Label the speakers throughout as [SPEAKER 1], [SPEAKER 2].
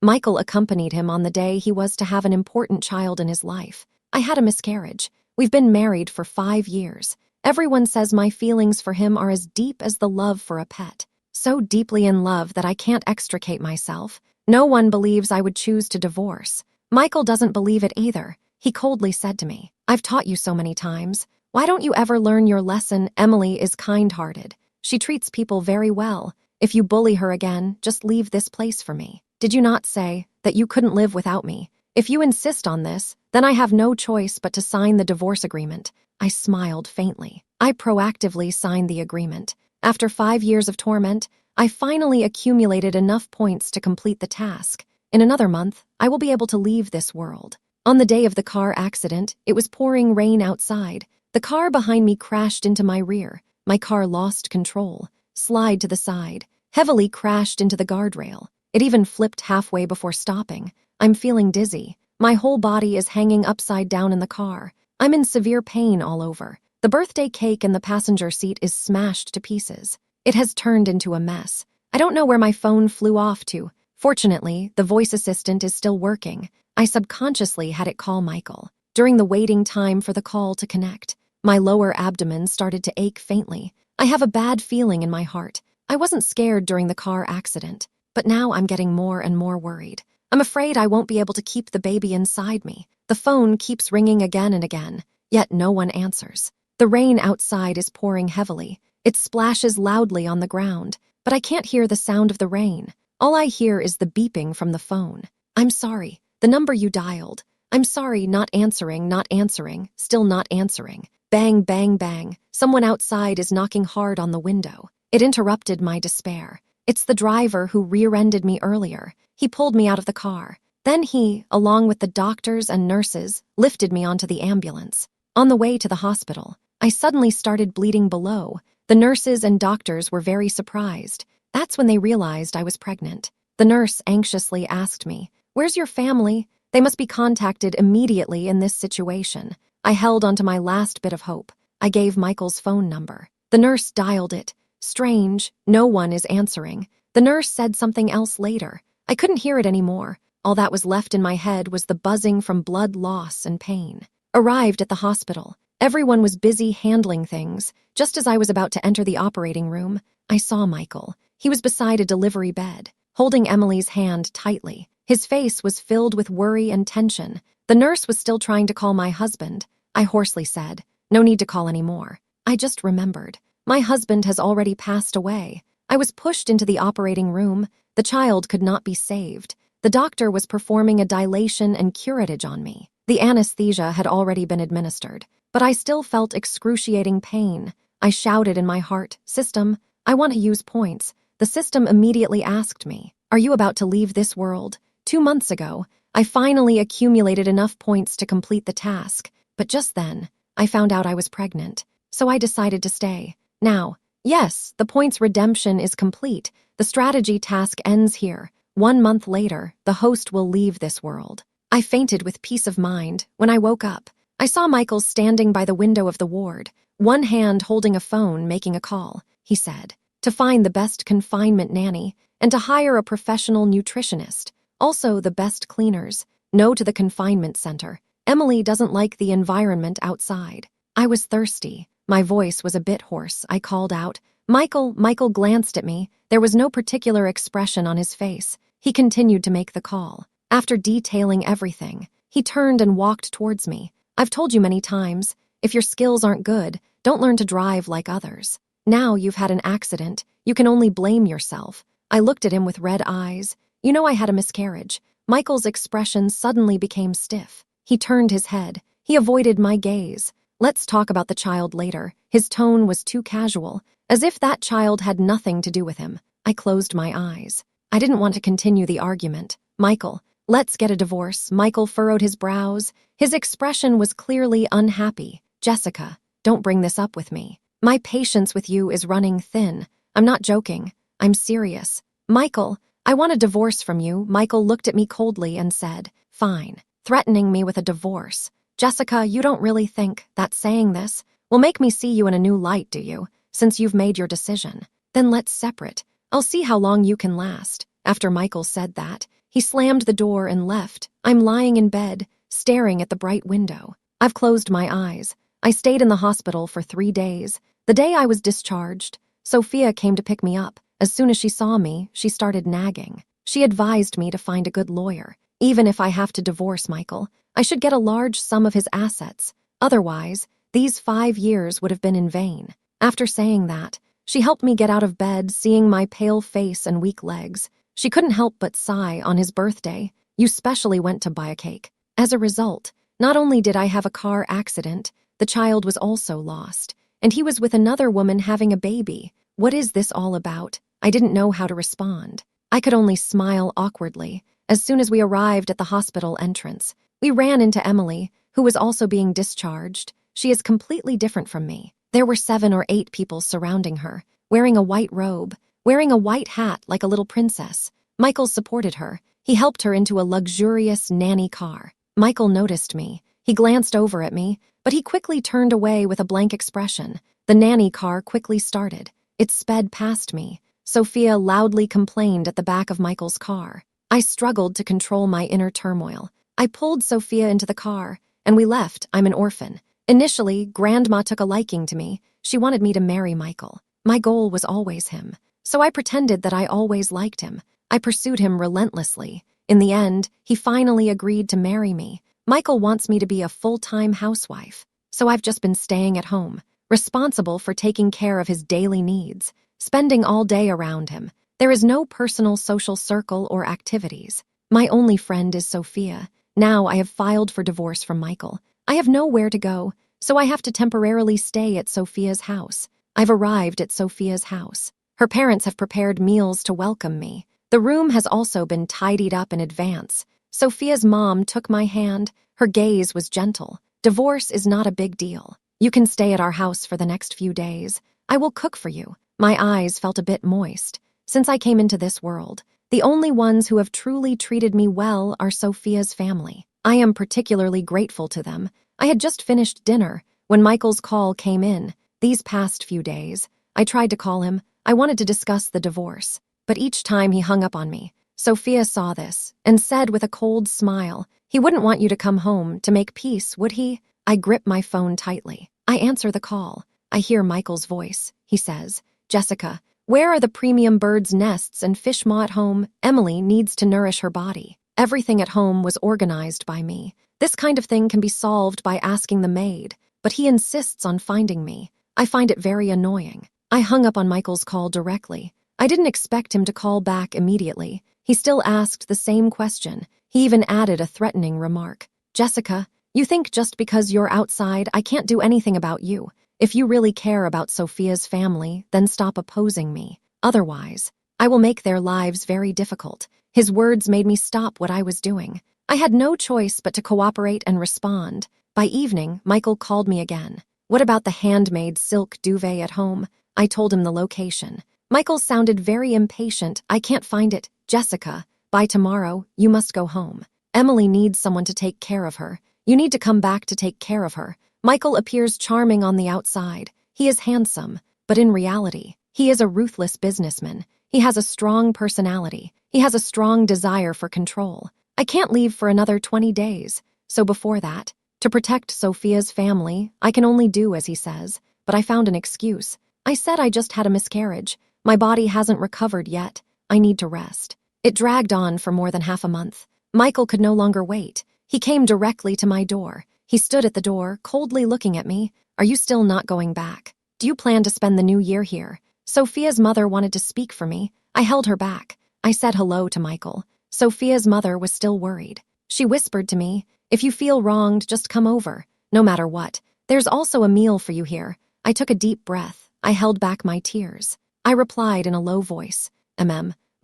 [SPEAKER 1] Michael accompanied him on the day he was to have an important child in his life. I had a miscarriage. We've been married for 5 years. Everyone says my feelings for him are as deep as the love for a pet. So deeply in love that I can't extricate myself. No one believes I would choose to divorce. Michael doesn't believe it either. He coldly said to me, "I've taught you so many times. Why don't you ever learn your lesson? Emily is kind-hearted. She treats people very well. If you bully her again, just leave this place for me. Did you not say that you couldn't live without me? If you insist on this, then I have no choice but to sign the divorce agreement." I smiled faintly. I proactively signed the agreement. After 5 years of torment, I finally accumulated enough points to complete the task. In another month, I will be able to leave this world. On the day of the car accident, it was pouring rain outside. The car behind me crashed into my rear. My car lost control, slid to the side, heavily crashed into the guardrail. It even flipped halfway before stopping. I'm feeling dizzy. My whole body is hanging upside down in the car. I'm in severe pain all over. The birthday cake in the passenger seat is smashed to pieces. It has turned into a mess. I don't know where my phone flew off to. Fortunately, the voice assistant is still working. I subconsciously had it call Michael. During the waiting time for the call to connect, my lower abdomen started to ache faintly. I have a bad feeling in my heart. I wasn't scared during the car accident, but now I'm getting more and more worried. I'm afraid I won't be able to keep the baby inside me. The phone keeps ringing again and again, yet no one answers. The rain outside is pouring heavily. It splashes loudly on the ground, but I can't hear the sound of the rain. All I hear is the beeping from the phone. "I'm sorry, the number you dialed. I'm sorry, not answering, still not answering." Bang, bang, bang. Someone outside is knocking hard on the window. It interrupted my despair. It's the driver who rear-ended me earlier. He pulled me out of the car. Then he, along with the doctors and nurses, lifted me onto the ambulance. On the way to the hospital, I suddenly started bleeding below. The nurses and doctors were very surprised. That's when they realized I was pregnant. The nurse anxiously asked me, "Where's your family? They must be contacted immediately in this situation." I held onto my last bit of hope. I gave Michael's phone number. The nurse dialed it. Strange, no one is answering. The nurse said something else later. I couldn't hear it anymore. All that was left in my head was the buzzing from blood loss and pain. Arrived at the hospital. Everyone was busy handling things. Just as I was about to enter the operating room, I saw Michael. He was beside a delivery bed, holding Emily's hand tightly. His face was filled with worry and tension. The nurse was still trying to call my husband. I hoarsely said, "No need to call anymore." I just remembered. My husband has already passed away. I was pushed into the operating room. The child could not be saved. The doctor was performing a dilation and curettage on me. The anesthesia had already been administered, but I still felt excruciating pain. I shouted in my heart, "System, I want to use points." The system immediately asked me, "Are you about to leave this world?" 2 months ago, I finally accumulated enough points to complete the task, but just then, I found out I was pregnant, so I decided to stay. Now, yes, the points redemption is complete. The strategy task ends here. 1 month later, the host will leave this world. I fainted with peace of mind. When I woke up, I saw Michael standing by the window of the ward, one hand holding a phone making a call. He said, to find the best confinement nanny and to hire a professional nutritionist, also the best cleaners. No to the confinement center. Emily doesn't like the environment outside. I was thirsty. My voice was a bit hoarse. I called out, "Michael." Michael glanced at me. There was no particular expression on his face. He continued to make the call. After detailing everything, he turned and walked towards me. "I've told you many times, if your skills aren't good, don't learn to drive like others. Now you've had an accident, you can only blame yourself." I looked at him with red eyes. "You know I had a miscarriage." Michael's expression suddenly became stiff. He turned his head. He avoided my gaze. "Let's talk about the child later." His tone was too casual, as if that child had nothing to do with him. I closed my eyes. I didn't want to continue the argument. "Michael, let's get a divorce." Michael furrowed his brows. His expression was clearly unhappy. "Jessica, don't bring this up with me. My patience with you is running thin. I'm not joking. I'm serious." "Michael, I want a divorce from you." Michael looked at me coldly and said, "Fine," threatening me with a divorce. "Jessica, you don't really think that saying this will make me see you in a new light, do you? Since you've made your decision, then let's separate. I'll see how long you can last." After Michael said that, He slammed the door and left. I'm lying in bed, staring at the bright window. I've closed my eyes. I stayed in the hospital for 3 days. The day I was discharged, Sophia came to pick me up. As soon as she saw me, she started nagging. She advised me to find a good lawyer. Even if I have to divorce Michael, I should get a large sum of his assets. Otherwise, these 5 years would have been in vain. After saying that, she helped me get out of bed, seeing my pale face and weak legs. She couldn't help but sigh. On his birthday, you specially went to buy a cake. As a result, not only did I have a car accident, the child was also lost, and he was with another woman having a baby. What is this all about? I didn't know how to respond. I could only smile awkwardly. As soon as we arrived at the hospital entrance, we ran into Emily, who was also being discharged. She is completely different from me. There were 7 or 8 people surrounding her, wearing a white robe, wearing a white hat like a little princess. Michael supported her. He helped her into a luxurious nanny car. Michael noticed me. He glanced over at me, but he quickly turned away with a blank expression. The nanny car quickly started. It sped past me. Sophia loudly complained at the back of Michael's car. I struggled to control my inner turmoil. I pulled Sophia into the car, and we left. I'm an orphan. Initially, Grandma took a liking to me. She wanted me to marry Michael. My goal was always him, so I pretended that I always liked him. I pursued him relentlessly. In the end, he finally agreed to marry me. Michael wants me to be a full-time housewife, so I've just been staying at home, responsible for taking care of his daily needs, spending all day around him. There is no personal social circle or activities. My only friend is Sophia. Now I have filed for divorce from Michael. I have nowhere to go, so I have to temporarily stay at Sophia's house. I've arrived at Sophia's house. Her parents have prepared meals to welcome me. The room has also been tidied up in advance. Sophia's mom took my hand. Her gaze was gentle. Divorce is not a big deal. You can stay at our house for the next few days. I will cook for you. My eyes felt a bit moist. Since I came into this world, the only ones who have truly treated me well are Sophia's family. I am particularly grateful to them. I had just finished dinner when Michael's call came in. These past few days, I tried to call him. I wanted to discuss the divorce, but each time he hung up on me. Sophia saw this and said with a cold smile, "He wouldn't want you to come home to make peace, would he?" I grip my phone tightly. I answer the call. I hear Michael's voice. He says, "Jessica, where are the premium birds' nests and fish maw at home? Emily needs to nourish her body. Everything at home was organized by me. This kind of thing can be solved by asking the maid, but he insists on finding me. I find it very annoying." I hung up on Michael's call directly. I didn't expect him to call back immediately. He still asked the same question. He even added a threatening remark. "Jessica, you think just because you're outside, I can't do anything about you. If you really care about Sophia's family, then stop opposing me. Otherwise, I will make their lives very difficult." His words made me stop what I was doing. I had no choice but to cooperate and respond. By evening, Michael called me again. "What about the handmade silk duvet at home?" I told him the location. Michael sounded very impatient. "I can't find it. Jessica, by tomorrow, you must go home. Emily needs someone to take care of her. You need to come back to take care of her." Michael appears charming on the outside. He is handsome, but in reality, he is a ruthless businessman. He has a strong personality. He has a strong desire for control. I can't leave for another 20 days, so before that, to protect Sophia's family, I can only do as he says, but I found an excuse. I said I just had a miscarriage. My body hasn't recovered yet. I need to rest. It dragged on for more than half a month. Michael could no longer wait. He came directly to my door. He stood at the door, coldly looking at me. "Are you still not going back? Do you plan to spend the new year here?" Sophia's mother wanted to speak for me. I held her back. I said hello to Michael. Sophia's mother was still worried. She whispered to me, "If you feel wronged, just come over. No matter what. There's also a meal for you here." I took a deep breath. I held back my tears. I replied in a low voice,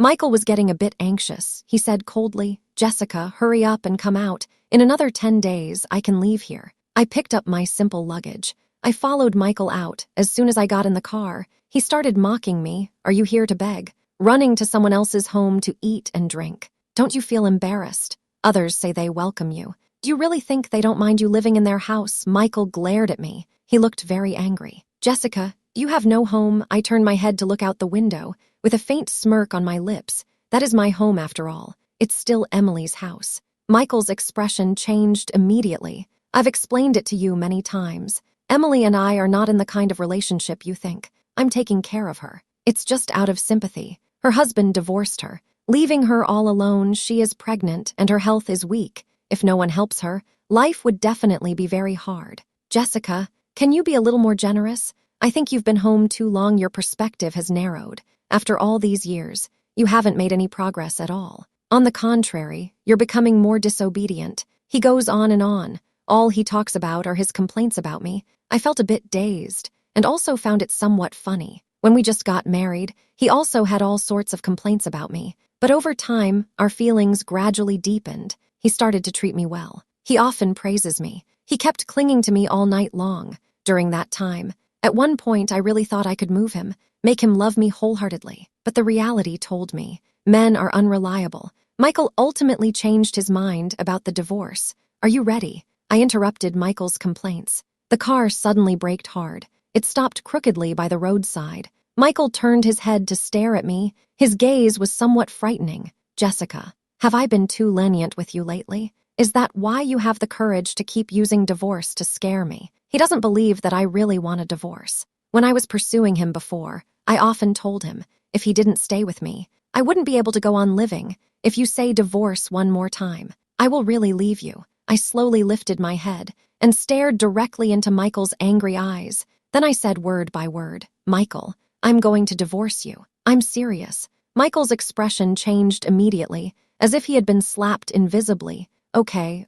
[SPEAKER 1] Michael was getting a bit anxious. He said coldly, "Jessica, hurry up and come out. In another 10 days, I can leave here." I picked up my simple luggage. I followed Michael out. As soon as I got in the car, he started mocking me. "Are you here to beg? Running to someone else's home to eat and drink? Don't you feel embarrassed? Others say they welcome you. Do you really think they don't mind you living in their house?" Michael glared at me. He looked very angry. "Jessica, you have no home." I turned my head to look out the window, with a faint smirk on my lips. "That is my home after all. It's still Emily's house. Michael's expression changed immediately. I've explained it to you many times. Emily and I are not in the kind of relationship you think. I'm taking care of her. It's just out of sympathy. Her husband divorced her, leaving her all alone. She is pregnant and her health is weak. If no one helps her, life would definitely be very hard. Jessica, can you be a little more generous? I think you've been home too long. Your perspective has narrowed. After all these years, you haven't made any progress at all. On the contrary, you're becoming more disobedient. He goes on and on. All he talks about are his complaints about me. I felt a bit dazed, and also found it somewhat funny. When we just got married, he also had all sorts of complaints about me. But over time, our feelings gradually deepened. He started to treat me well. He often praises me. He kept clinging to me all night long. During that time, at one point I really thought I could move him, make him love me wholeheartedly. But the reality told me, men are unreliable. Michael ultimately changed his mind about the divorce. Are you ready? I interrupted Michael's complaints. The car suddenly braked hard. It stopped crookedly by the roadside. Michael turned his head to stare at me. His gaze was somewhat frightening. Jessica, have I been too lenient with you lately? Is that why you have the courage to keep using divorce to scare me? He doesn't believe that I really want a divorce. When I was pursuing him before, I often told him, if he didn't stay with me, I wouldn't be able to go on living. If you say divorce one more time, I will really leave you. I slowly lifted my head and stared directly into Michael's angry eyes. Then I said word by word, Michael, I'm going to divorce you. I'm serious. Michael's expression changed immediately, as if he had been slapped invisibly. Okay.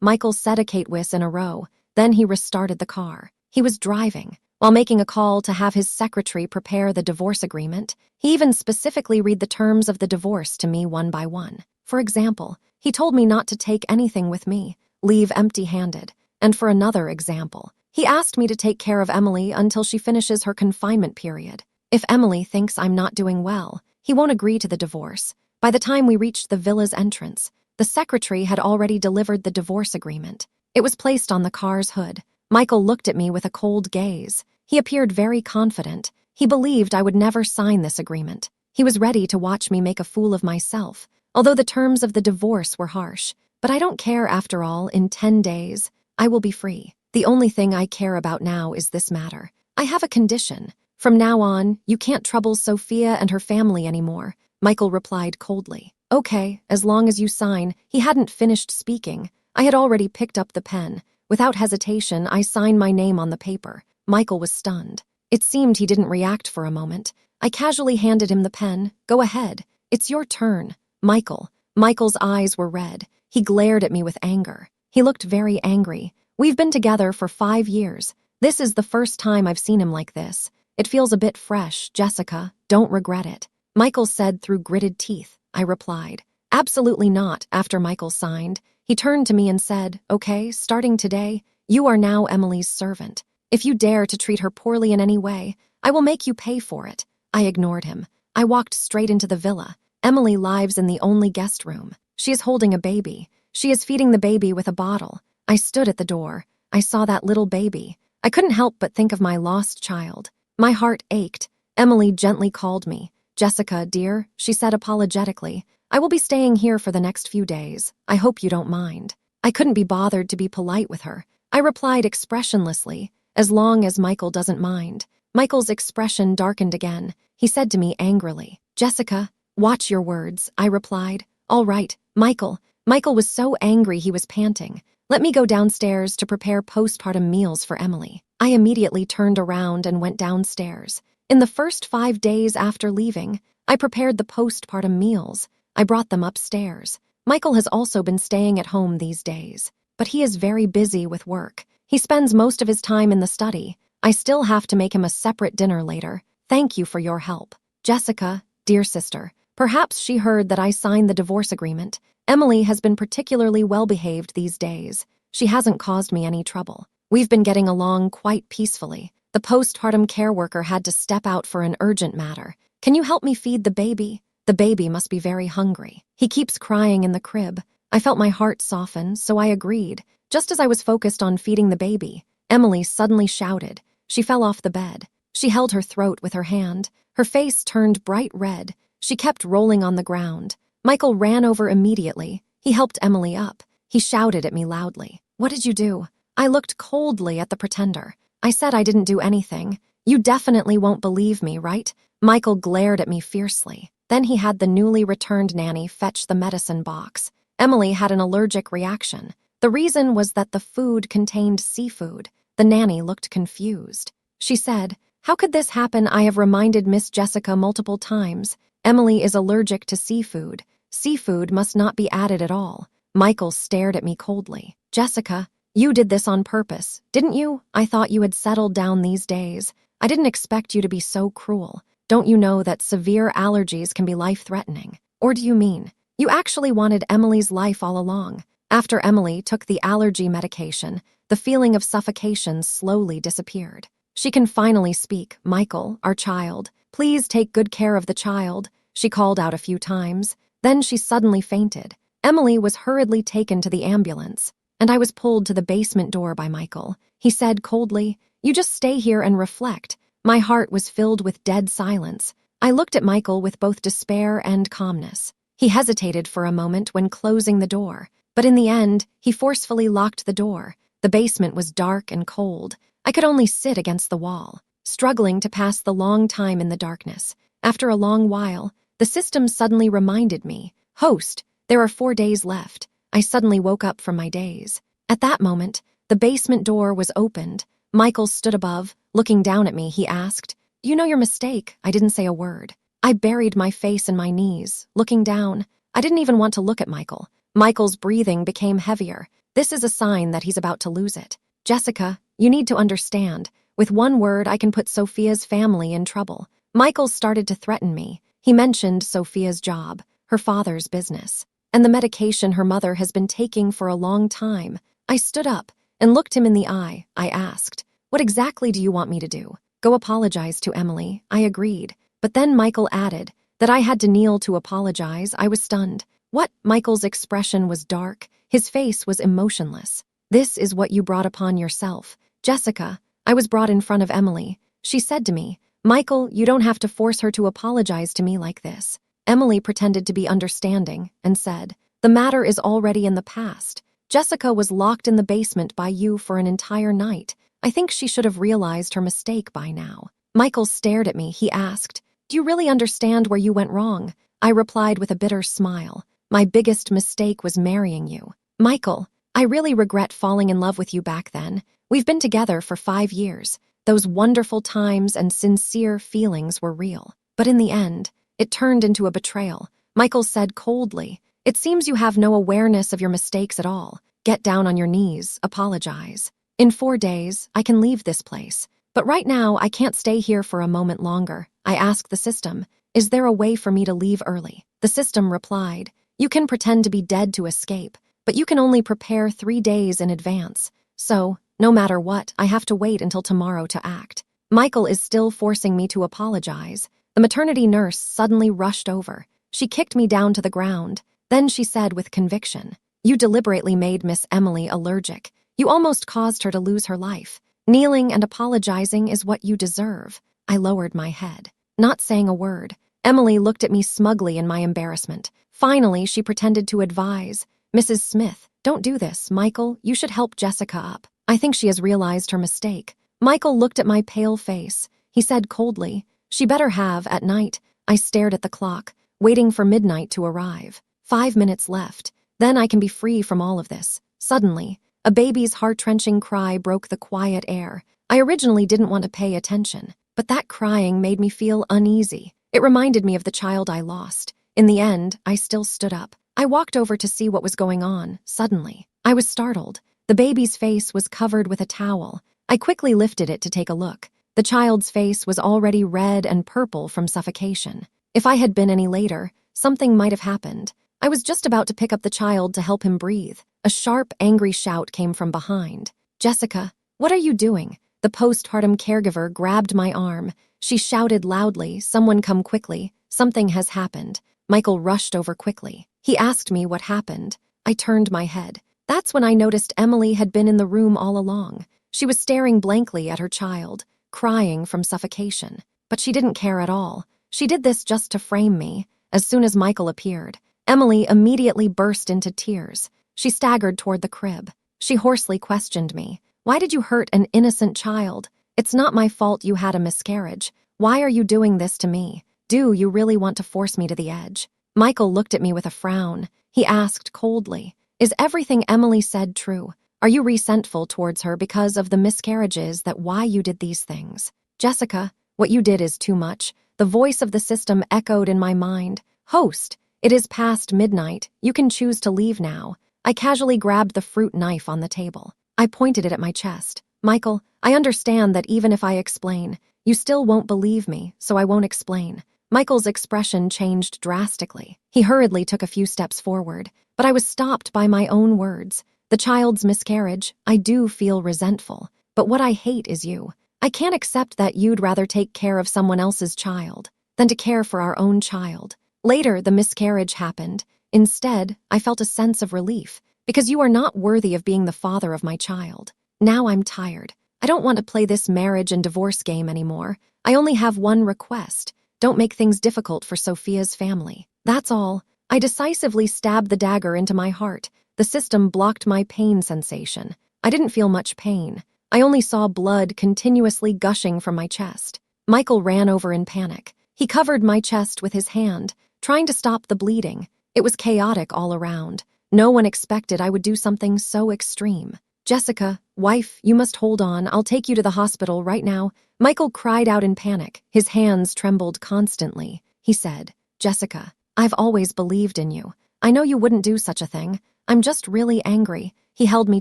[SPEAKER 1] Michael said a Kate-wiss in a row. Then he restarted the car. He was driving, while making a call to have his secretary prepare the divorce agreement. He even specifically read the terms of the divorce to me one by one. For example, he told me not to take anything with me, leave empty-handed. And for another example, he asked me to take care of Emily until she finishes her confinement period. If Emily thinks I'm not doing well, he won't agree to the divorce. By the time we reached the villa's entrance, the secretary had already delivered the divorce agreement. It was placed on the car's hood. Michael looked at me with a cold gaze. He appeared very confident. He believed I would never sign this agreement. He was ready to watch me make a fool of myself, although the terms of the divorce were harsh. But I don't care after all. In 10 days, I will be free. The only thing I care about now is this matter. I have a condition. From now on, you can't trouble Sophia and her family anymore, Michael replied coldly. Okay, as long as you sign. He hadn't finished speaking. I had already picked up the pen. Without hesitation, I signed my name on the paper. Michael was stunned. It seemed he didn't react for a moment. I casually handed him the pen. Go ahead. It's your turn. Michael. Michael's eyes were red. He glared at me with anger. He looked very angry. We've been together for 5 years. This is the first time I've seen him like this. It feels a bit fresh. Jessica, don't regret it. Michael said through gritted teeth. I replied, absolutely not. After Michael signed, he turned to me and said, okay, starting today, you are now Emily's servant. If you dare to treat her poorly in any way, I will make you pay for it. I ignored him. I walked straight into the villa. Emily lives in the only guest room. She is holding a baby. She is feeding the baby with a bottle. I stood at the door. I saw that little baby. I couldn't help but think of my lost child. My heart ached. Emily gently called me. Jessica, dear, she said apologetically, I will be staying here for the next few days. I hope you don't mind. I couldn't be bothered to be polite with her. I replied expressionlessly, as long as Michael doesn't mind. Michael's expression darkened again. He said to me angrily, Jessica, watch your words. I replied, all right, Michael. Michael was so angry he was panting. Let me go downstairs to prepare postpartum meals for Emily. I immediately turned around and went downstairs. In the first 5 days after leaving, I prepared the postpartum meals. I brought them upstairs. Michael has also been staying at home these days, but he is very busy with work. He spends most of his time in the study. I still have to make him a separate dinner later. Thank you for your help. Jessica, dear sister, perhaps she heard that I signed the divorce agreement. Emily has been particularly well-behaved these days. She hasn't caused me any trouble. We've been getting along quite peacefully. The postpartum care worker had to step out for an urgent matter. Can you help me feed the baby? The baby must be very hungry. He keeps crying in the crib. I felt my heart soften, so I agreed. Just as I was focused on feeding the baby, Emily suddenly shouted. She fell off the bed. She held her throat with her hand. Her face turned bright red. She kept rolling on the ground. Michael ran over immediately. He helped Emily up. He shouted at me loudly. "What did you do?" I looked coldly at the pretender. I said I didn't do anything. "You definitely won't believe me, right?" Michael glared at me fiercely. Then he had the newly returned nanny fetch the medicine box. Emily had an allergic reaction. The reason was that the food contained seafood. The nanny looked confused. She said, "How could this happen? I have reminded Miss Jessica multiple times. Emily is allergic to seafood. Seafood must not be added at all." Michael stared at me coldly. "Jessica, you did this on purpose, didn't you? I thought you had settled down these days. I didn't expect you to be so cruel. Don't you know that severe allergies can be life-threatening? Or do you mean you actually wanted Emily's life all along?" After Emily took the allergy medication, the feeling of suffocation slowly disappeared. "She can finally speak. Michael, our child. Please take good care of the child," she called out a few times. Then she suddenly fainted. Emily was hurriedly taken to the ambulance, and I was pulled to the basement door by Michael. He said coldly, "You just stay here and reflect." My heart was filled with dead silence. I looked at Michael with both despair and calmness. He hesitated for a moment when closing the door, but in the end, he forcefully locked the door. The basement was dark and cold. I could only sit against the wall, struggling to pass the long time in the darkness. After a long while, the system suddenly reminded me, "Host, there are 4 days left." I suddenly woke up from my daze. At that moment, the basement door was opened. Michael stood above, looking down at me. He asked, "You know your mistake." I didn't say a word. I buried my face in my knees, looking down. I didn't even want to look at Michael. Michael's breathing became heavier. This is a sign that he's about to lose it. "Jessica, you need to understand. With one word, I can put Sophia's family in trouble." Michael started to threaten me. He mentioned Sophia's job, her father's business, and the medication her mother has been taking for a long time. I stood up and looked him in the eye. I asked, "What exactly do you want me to do?" "Go apologize to Emily." I agreed. But then Michael added that I had to kneel to apologize. I was stunned. "What?" Michael's expression was dark. His face was emotionless. "This is what you brought upon yourself." "Jessica, I was brought in front of Emily. She said to me, 'Michael, you don't have to force her to apologize to me like this.'" Emily pretended to be understanding and said, "The matter is already in the past. Jessica was locked in the basement by you for an entire night. I think she should have realized her mistake by now." Michael stared at me. He asked, "Do you really understand where you went wrong?" I replied with a bitter smile, "My biggest mistake was marrying you." "Michael, I really regret falling in love with you back then. We've been together for 5 years. Those wonderful times and sincere feelings were real. But in the end, it turned into a betrayal." Michael said coldly, "It seems you have no awareness of your mistakes at all. Get down on your knees, apologize. In 4 days, I can leave this place. But right now, I can't stay here for a moment longer." I asked the system, "Is there a way for me to leave early?" The system replied, "You can pretend to be dead to escape, but you can only prepare 3 days in advance. So, no matter what, I have to wait until tomorrow to act." Michael is still forcing me to apologize. The maternity nurse suddenly rushed over. She kicked me down to the ground. Then she said with conviction, "You deliberately made Miss Emily allergic. You almost caused her to lose her life. Kneeling and apologizing is what you deserve." I lowered my head, not saying a word. Emily looked at me smugly in my embarrassment. Finally, she pretended to advise, "Mrs. Smith, don't do this. Michael, you should help Jessica up. I think she has realized her mistake." Michael looked at my pale face. He said coldly, "She better have at night." I stared at the clock, waiting for midnight to arrive. 5 minutes left. Then I can be free from all of this. Suddenly, a baby's heart-wrenching cry broke the quiet air. I originally didn't want to pay attention, but that crying made me feel uneasy. It reminded me of the child I lost. In the end, I still stood up. I walked over to see what was going on. Suddenly, I was startled. The baby's face was covered with a towel. I quickly lifted it to take a look. The child's face was already red and purple from suffocation. If I had been any later, something might have happened. I was just about to pick up the child to help him breathe. A sharp, angry shout came from behind. "Jessica, what are you doing?" The postpartum caregiver grabbed my arm. She shouted loudly, "Someone come quickly. Something has happened." Michael rushed over quickly. He asked me what happened. I turned my head. That's when I noticed Emily had been in the room all along. She was staring blankly at her child, crying from suffocation. But she didn't care at all. She did this just to frame me. As soon as Michael appeared, Emily immediately burst into tears. She staggered toward the crib. She hoarsely questioned me. Why did you hurt an innocent child? It's not my fault you had a miscarriage. Why are you doing this to me? Do you really want to force me to the edge? Michael looked at me with a frown. He asked coldly, is everything Emily said true? Are you resentful towards her because of the miscarriages that why you did these things? Jessica, what you did is too much. The voice of the system echoed in my mind. Host, it is past midnight. You can choose to leave now. I casually grabbed the fruit knife on the table. I pointed it at my chest. Michael, I understand that even if I explain, you still won't believe me, so I won't explain. Michael's expression changed drastically. He hurriedly took a few steps forward, but I was stopped by my own words. The child's miscarriage, I do feel resentful, but what I hate is you. I can't accept that you'd rather take care of someone else's child than to care for our own child. Later, the miscarriage happened. Instead, I felt a sense of relief, because you are not worthy of being the father of my child. Now I'm tired. I don't want to play this marriage and divorce game anymore. I only have one request. Don't make things difficult for Sophia's family. That's all. I decisively stabbed the dagger into my heart. The system blocked my pain sensation. I didn't feel much pain. I only saw blood continuously gushing from my chest. Michael ran over in panic. He covered my chest with his hand, trying to stop the bleeding. It was chaotic all around. No one expected I would do something so extreme. Jessica, wife, you must hold on. I'll take you to the hospital right now. Michael cried out in panic. His hands trembled constantly. He said, Jessica, I've always believed in you. I know you wouldn't do such a thing. I'm just really angry. He held me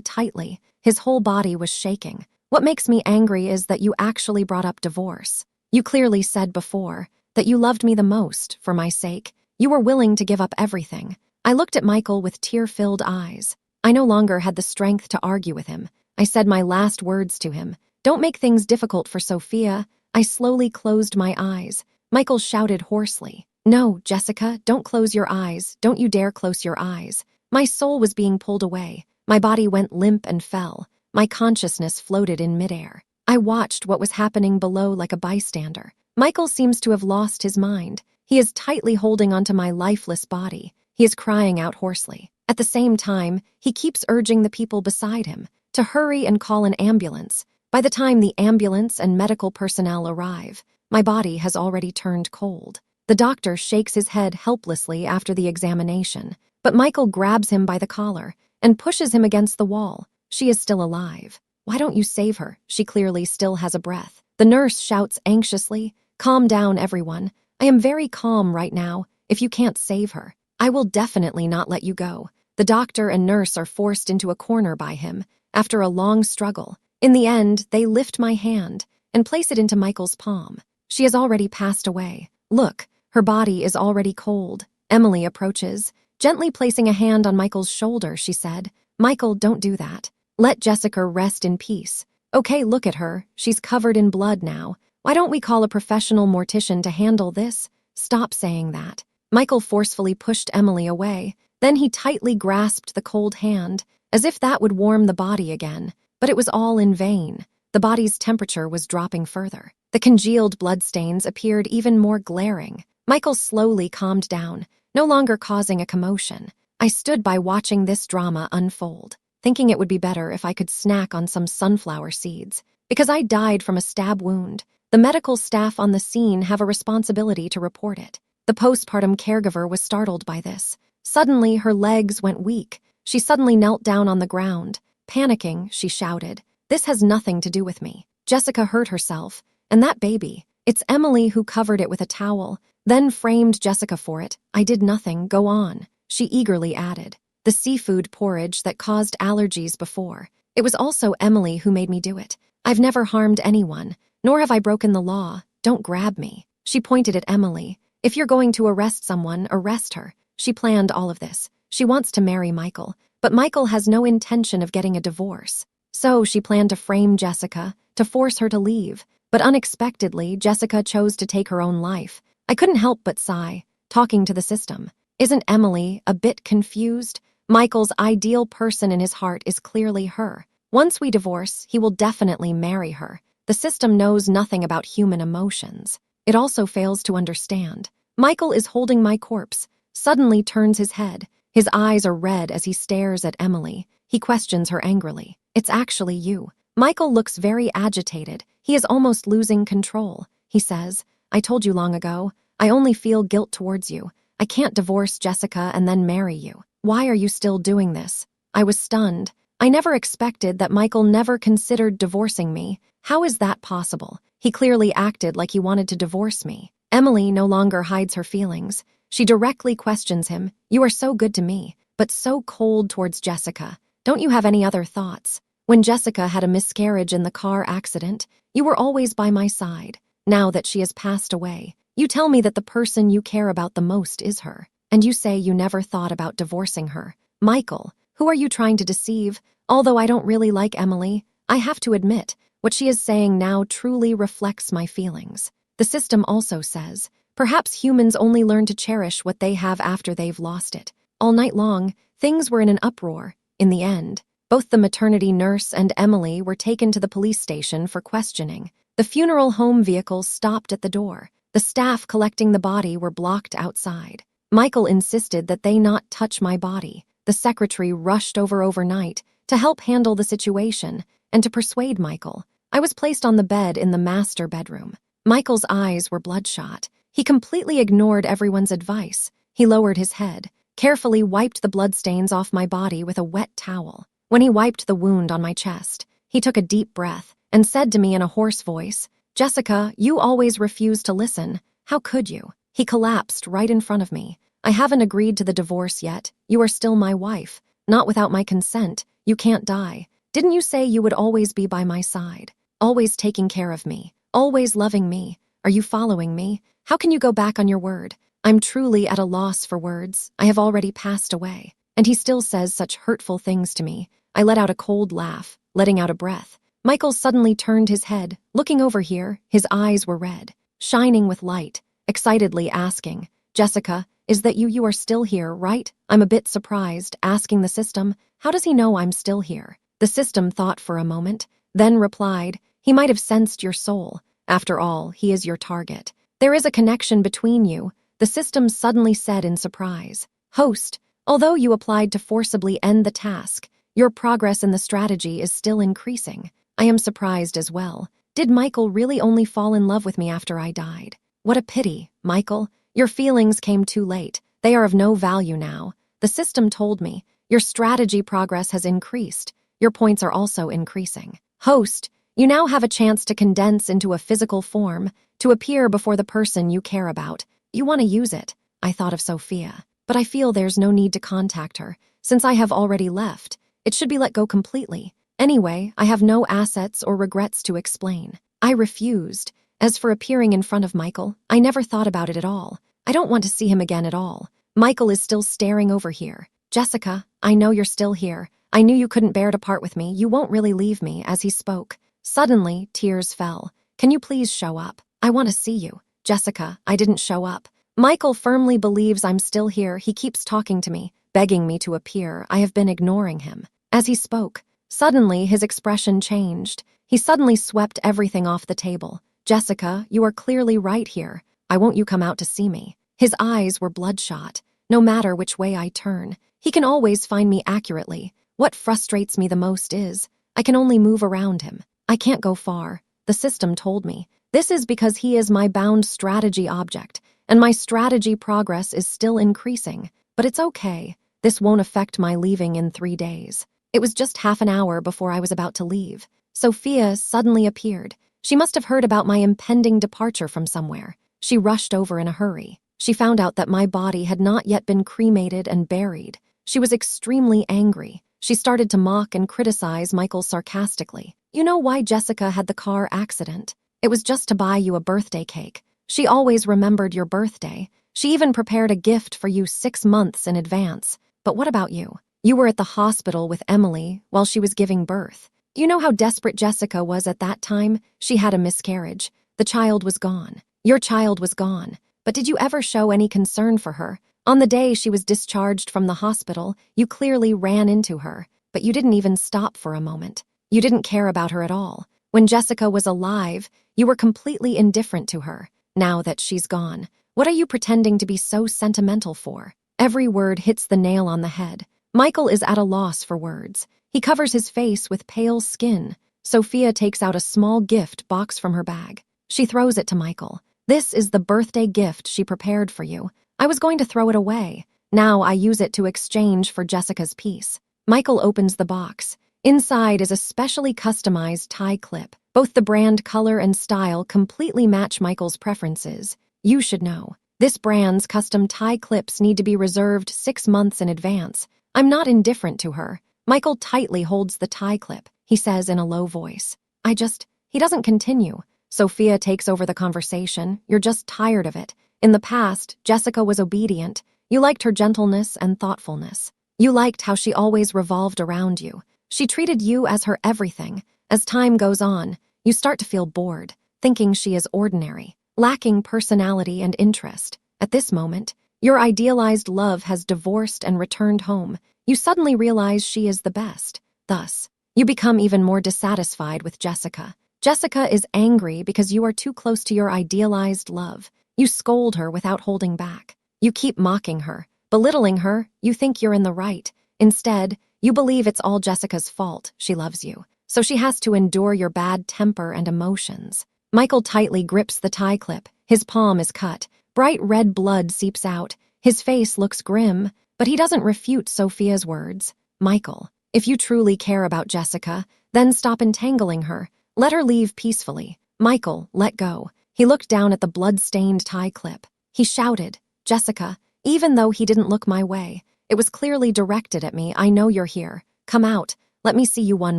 [SPEAKER 1] tightly. His whole body was shaking. What makes me angry is that you actually brought up divorce. You clearly said before that you loved me the most for my sake. You were willing to give up everything. I looked at Michael with tear-filled eyes. I no longer had the strength to argue with him. I said my last words to him. Don't make things difficult for Sophia. I slowly closed my eyes. Michael shouted hoarsely. No, Jessica, don't close your eyes. Don't you dare close your eyes. My soul was being pulled away. My body went limp and fell. My consciousness floated in midair. I watched what was happening below like a bystander. Michael seems to have lost his mind. He is tightly holding onto my lifeless body. He is crying out hoarsely. At the same time, he keeps urging the people beside him to hurry and call an ambulance. By the time the ambulance and medical personnel arrive, my body has already turned cold. The doctor shakes his head helplessly after the examination, but Michael grabs him by the collar and pushes him against the wall. She is still alive. Why don't you save her? She clearly still has a breath. The nurse shouts anxiously, calm down, everyone. I am very calm right now. If you can't save her, I will definitely not let you go. The doctor and nurse are forced into a corner by him. After a long struggle, in the end, they lift my hand and place it into Michael's palm. She has already passed away. Look, her body is already cold. Emily approaches, gently placing a hand on Michael's shoulder. She said, Michael, don't do that. Let Jessica rest in peace. Okay, look at her. She's covered in blood now. Why don't we call a professional mortician to handle this? Stop saying that. Michael forcefully pushed Emily away. Then he tightly grasped the cold hand, as if that would warm the body again. But it was all in vain. The body's temperature was dropping further. The congealed bloodstains appeared even more glaring. Michael slowly calmed down, no longer causing a commotion. I stood by watching this drama unfold, thinking it would be better if I could snack on some sunflower seeds. Because I died from a stab wound, the medical staff on the scene have a responsibility to report it. The postpartum caregiver was startled by this. Suddenly, her legs went weak. She suddenly knelt down on the ground. Panicking, she shouted, This has nothing to do with me. Jessica hurt herself, and that baby, it's Emily who covered it with a towel, then framed Jessica for it. I did nothing, go on, she eagerly added. The seafood porridge that caused allergies before. It was also Emily who made me do it. I've never harmed anyone, nor have I broken the law. Don't grab me. She pointed at Emily. If you're going to arrest someone, arrest her. She planned all of this. She wants to marry Michael, but Michael has no intention of getting a divorce. So she planned to frame Jessica, to force her to leave. But unexpectedly, Jessica chose to take her own life. I couldn't help but sigh, talking to the system. Isn't Emily a bit confused? Michael's ideal person in his heart is clearly her. Once we divorce, he will definitely marry her. The system knows nothing about human emotions. It also fails to understand. Michael is holding my corpse, suddenly turns his head. His eyes are red as he stares at Emily. He questions her angrily. It's actually you. Michael looks very agitated. He is almost losing control. He says, I told you long ago. I only feel guilt towards you. I can't divorce Jessica and then marry you. Why are you still doing this? I was stunned. I never expected that Michael never considered divorcing me. How is that possible? He clearly acted like he wanted to divorce me. Emily no longer hides her feelings. She directly questions him. You are so good to me, but so cold towards Jessica. Don't you have any other thoughts? When Jessica had a miscarriage in the car accident, you were always by my side. Now that she has passed away, you tell me that the person you care about the most is her, and you say you never thought about divorcing her. Michael, who are you trying to deceive? Although I don't really like Emily, I have to admit, what she is saying now truly reflects my feelings. The system also says, perhaps humans only learn to cherish what they have after they've lost it. All night long, things were in an uproar. In the end, both the maternity nurse and Emily were taken to the police station for questioning. The funeral home vehicles stopped at the door. The staff collecting the body were blocked outside. Michael insisted that they not touch my body. The secretary rushed over overnight to help handle the situation and to persuade Michael. I was placed on the bed in the master bedroom. Michael's eyes were bloodshot. He completely ignored everyone's advice. He lowered his head, carefully wiped the bloodstains off my body with a wet towel. When he wiped the wound on my chest, he took a deep breath and said to me in a hoarse voice, Jessica, you always refuse to listen. How could you? He collapsed right in front of me. I haven't agreed to the divorce yet. You are still my wife. Not without my consent. You can't die. Didn't you say you would always be by my side? Always taking care of me. Always loving me. Are you following me? How can you go back on your word? I'm truly at a loss for words. I have already passed away. And he still says such hurtful things to me. I let out a cold laugh, letting out a breath. Michael suddenly turned his head, looking over here. His eyes were red, shining with light, excitedly asking, Jessica, is that you? You are still here, right? I'm a bit surprised, asking the system, how does he know I'm still here? The system thought for a moment, then replied, he might have sensed your soul. After all, he is your target. There is a connection between you, the system suddenly said in surprise. Host, although you applied to forcibly end the task, your progress in the strategy is still increasing. I am surprised as well. Did Michael really only fall in love with me after I died? What a pity, Michael. Your feelings came too late. They are of no value now. The system told me. Your strategy progress has increased. Your points are also increasing. Host, you now have a chance to condense into a physical form, to appear before the person you care about. You want to use it. I thought of Sophia, but I feel there's no need to contact her. Since I have already left, it should be let go completely. Anyway, I have no assets or regrets to explain. I refused. As for appearing in front of Michael, I never thought about it at all. I don't want to see him again at all. Michael is still staring over here. Jessica, I know you're still here. I knew you couldn't bear to part with me. You won't really leave me, as he spoke. Suddenly, tears fell. Can you please show up? I want to see you. Jessica, I didn't show up. Michael firmly believes I'm still here. He keeps talking to me, begging me to appear. I have been ignoring him. As he spoke, suddenly his expression changed. He suddenly swept everything off the table. Jessica, you are clearly right here. Why won't you come out to see me? His eyes were bloodshot. No matter which way I turn, he can always find me accurately. What frustrates me the most is, I can only move around him. I can't go far. The system told me. This is because he is my bound strategy object, and my strategy progress is still increasing. But it's okay. This won't affect my leaving in 3 days. It was just half an hour before I was about to leave. Sophia suddenly appeared. She must have heard about my impending departure from somewhere. She rushed over in a hurry. She found out that my body had not yet been cremated and buried. She was extremely angry. She started to mock and criticize Michael sarcastically. You know why Jessica had the car accident? It was just to buy you a birthday cake. She always remembered your birthday. She even prepared a gift for you 6 months in advance. But what about you? You were at the hospital with Emily while she was giving birth. You know how desperate Jessica was at that time? She had a miscarriage. The child was gone. Your child was gone. But did you ever show any concern for her? On the day she was discharged from the hospital, you clearly ran into her, but you didn't even stop for a moment. You didn't care about her at all. When Jessica was alive, you were completely indifferent to her. Now that she's gone, what are you pretending to be so sentimental for? Every word hits the nail on the head. Michael is at a loss for words. He covers his face with pale skin. Sophia takes out a small gift box from her bag. She throws it to Michael. This is the birthday gift she prepared for you. I was going to throw it away. Now I use it to exchange for Jessica's peace. Michael opens the box. Inside is a specially customized tie clip. Both the brand color and style completely match Michael's preferences. You should know. This brand's custom tie clips need to be reserved 6 months in advance. I'm not indifferent to her. Michael tightly holds the tie clip. He says in a low voice. He doesn't continue. Sophia takes over the conversation. You're just tired of it. In the past, Jessica was obedient. You liked her gentleness and thoughtfulness. You liked how she always revolved around you. She treated you as her everything. As time goes on, you start to feel bored, thinking she is ordinary, lacking personality and interest. At this moment, your idealized love has divorced and returned home. You suddenly realize she is the best. Thus, you become even more dissatisfied with Jessica. Jessica is angry because you are too close to your idealized love. You scold her without holding back. You keep mocking her, belittling her. You think you're in the right. Instead, you believe it's all Jessica's fault. She loves you, so she has to endure your bad temper and emotions. Michael tightly grips the tie clip. His palm is cut. Bright red blood seeps out. His face looks grim, but he doesn't refute Sophia's words. Michael, if you truly care about Jessica, then stop entangling her. Let her leave peacefully. Michael, let go. He looked down at the blood-stained tie clip. He shouted, Jessica, even though he didn't look my way. It was clearly directed at me. I know you're here. Come out. Let me see you one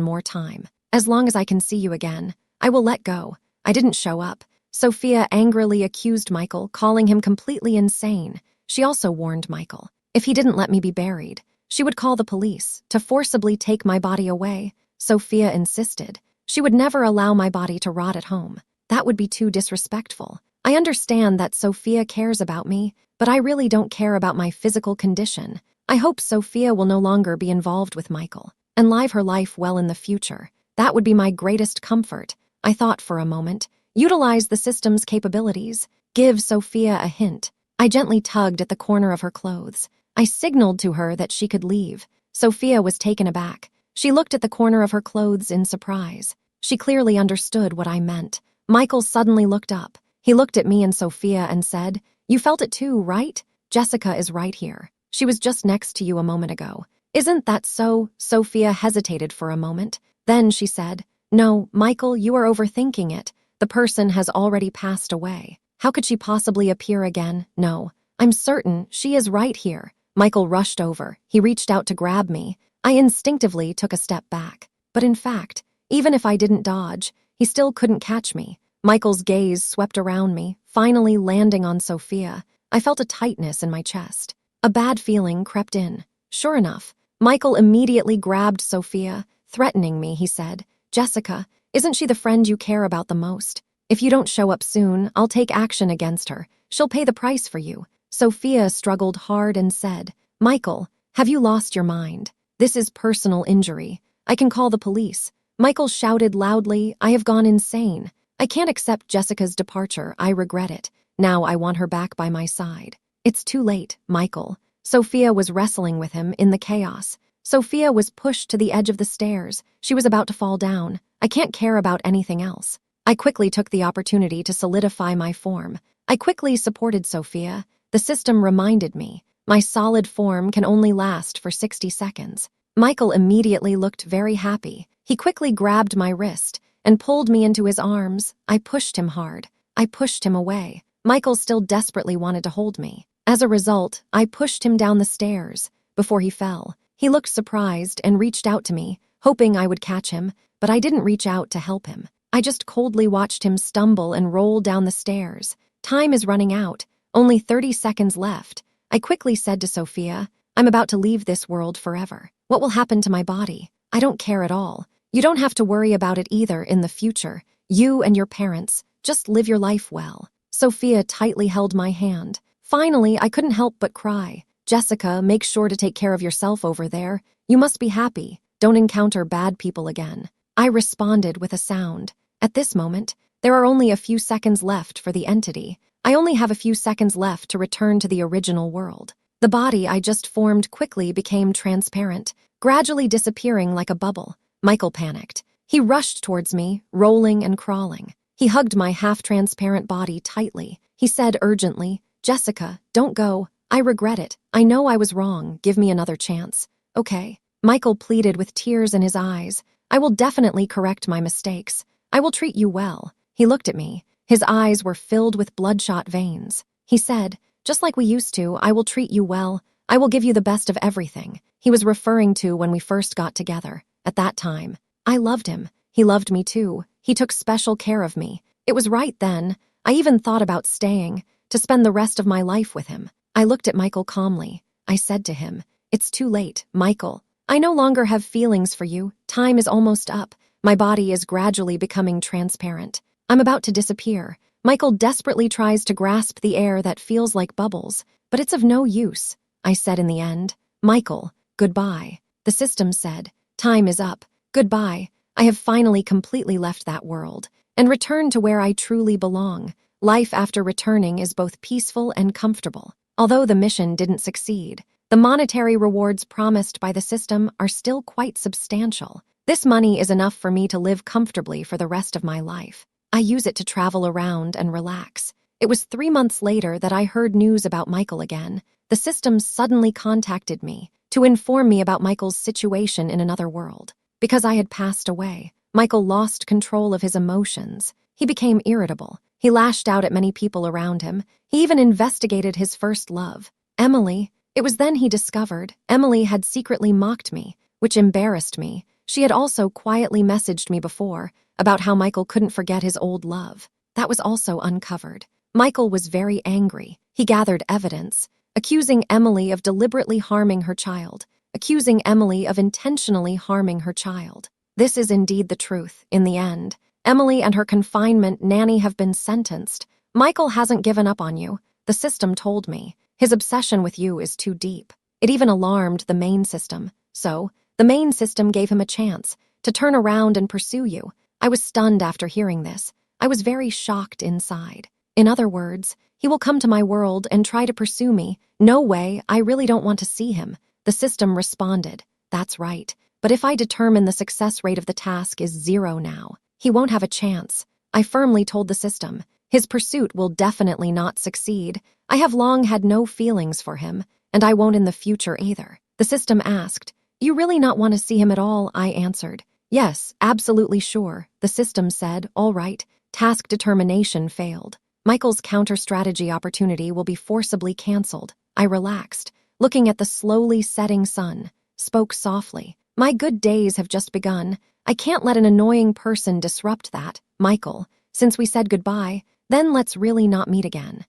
[SPEAKER 1] more time. As long as I can see you again, I will let go. I didn't show up. Sophia angrily accused Michael, calling him completely insane. She also warned Michael, if he didn't let me be buried, she would call the police to forcibly take my body away. Sophia insisted. She would never allow my body to rot at home. That would be too disrespectful. I understand that Sophia cares about me, but I really don't care about my physical condition. I hope Sophia will no longer be involved with Michael and live her life well in the future. That would be my greatest comfort. I thought for a moment. Utilize the system's capabilities. Give Sophia a hint. I gently tugged at the corner of her clothes. I signaled to her that she could leave. Sophia was taken aback. She looked at the corner of her clothes in surprise. She clearly understood what I meant. Michael suddenly looked up. He looked at me and Sophia and said, You felt it too, right? Jessica is right here. She was just next to you a moment ago. Isn't that so? Sophia hesitated for a moment. Then she said, No, Michael, you are overthinking it. The person has already passed away. How could she possibly appear again? No, I'm certain she is right here. Michael rushed over. He reached out to grab me. I instinctively took a step back. But in fact, even if I didn't dodge, he still couldn't catch me. Michael's gaze swept around me, finally landing on Sophia. I felt a tightness in my chest. A bad feeling crept in. Sure enough, Michael immediately grabbed Sophia. Threatening me, he said, Jessica, isn't she the friend you care about the most? If you don't show up soon, I'll take action against her. She'll pay the price for you. Sophia struggled hard and said, Michael, have you lost your mind? This is personal injury. I can call the police. Michael shouted loudly, I have gone insane. I can't accept Jessica's departure. I regret it. Now I want her back by my side. It's too late, Michael. Sophia was wrestling with him in the chaos. Sophia was pushed to the edge of the stairs. She was about to fall down. I can't care about anything else. I quickly took the opportunity to solidify my form. I quickly supported Sophia. The system reminded me, my solid form can only last for 60 seconds. Michael immediately looked very happy. He quickly grabbed my wrist and pulled me into his arms. I pushed him hard. I pushed him away. Michael still desperately wanted to hold me. As a result, I pushed him down the stairs. Before he fell, he looked surprised and reached out to me, hoping I would catch him, but I didn't reach out to help him. I just coldly watched him stumble and roll down the stairs. Time is running out. Only 30 seconds left. I quickly said to Sophia, I'm about to leave this world forever. What will happen to my body? I don't care at all. You don't have to worry about it either in the future. You and your parents, just live your life well. Sophia tightly held my hand. Finally, I couldn't help but cry. Jessica, make sure to take care of yourself over there. You must be happy. Don't encounter bad people again. I responded with a sound. At this moment, there are only a few seconds left for the entity. I only have a few seconds left to return to the original world. The body I just formed quickly became transparent, gradually disappearing like a bubble. Michael panicked. He rushed towards me, rolling and crawling. He hugged my half-transparent body tightly. He said urgently, "Jessica, don't go. I regret it. I know I was wrong. Give me another chance." "Okay." Michael pleaded with tears in his eyes. "I will definitely correct my mistakes. I will treat you well." He looked at me. His eyes were filled with bloodshot veins. He said, "Just like we used to, I will treat you well. I will give you the best of everything." He was referring to when we first got together. At that time, I loved him. He loved me too. He took special care of me. It was right then. I even thought about staying, to spend the rest of my life with him. I looked at Michael calmly. I said to him, "It's too late, Michael. I no longer have feelings for you. Time is almost up. My body is gradually becoming transparent. I'm about to disappear." Michael desperately tries to grasp the air that feels like bubbles, but it's of no use. I said in the end, "Michael, goodbye." The system said, "Time is up. Goodbye." I have finally completely left that world and returned to where I truly belong. Life after returning is both peaceful and comfortable. Although the mission didn't succeed, the monetary rewards promised by the system are still quite substantial. This money is enough for me to live comfortably for the rest of my life. I use it to travel around and relax. It was 3 months later that I heard news about Michael again. The system suddenly contacted me to inform me about Michael's situation in another world. Because I had passed away, Michael lost control of his emotions. He became irritable. He lashed out at many people around him. He even investigated his first love, Emily. It was then he discovered Emily had secretly mocked me, which embarrassed me. She had also quietly messaged me before about how Michael couldn't forget his old love. That was also uncovered. Michael was very angry. He gathered evidence, accusing Emily of deliberately harming her child, accusing Emily of intentionally harming her child. This is indeed the truth, in the end. Emily and her confinement nanny have been sentenced. Michael hasn't given up on you. The system told me. His obsession with you is too deep. It even alarmed the main system. So, the main system gave him a chance to turn around and pursue you. I was stunned after hearing this. I was very shocked inside. In other words, he will come to my world and try to pursue me. No way, I really don't want to see him. The system responded, "That's right. But if I determine the success rate of the task is 0 now, he won't have a chance." I firmly told the system, "His pursuit will definitely not succeed. I have long had no feelings for him, and I won't in the future either." The system asked, "You really not want to see him at all?" I answered, "Yes, absolutely sure." The system said, "All right." Task determination failed. Michael's counter-strategy opportunity will be forcibly cancelled. I relaxed, looking at the slowly setting sun, spoke softly. "My good days have just begun. I can't let an annoying person disrupt that. Michael, since we said goodbye, then let's really not meet again."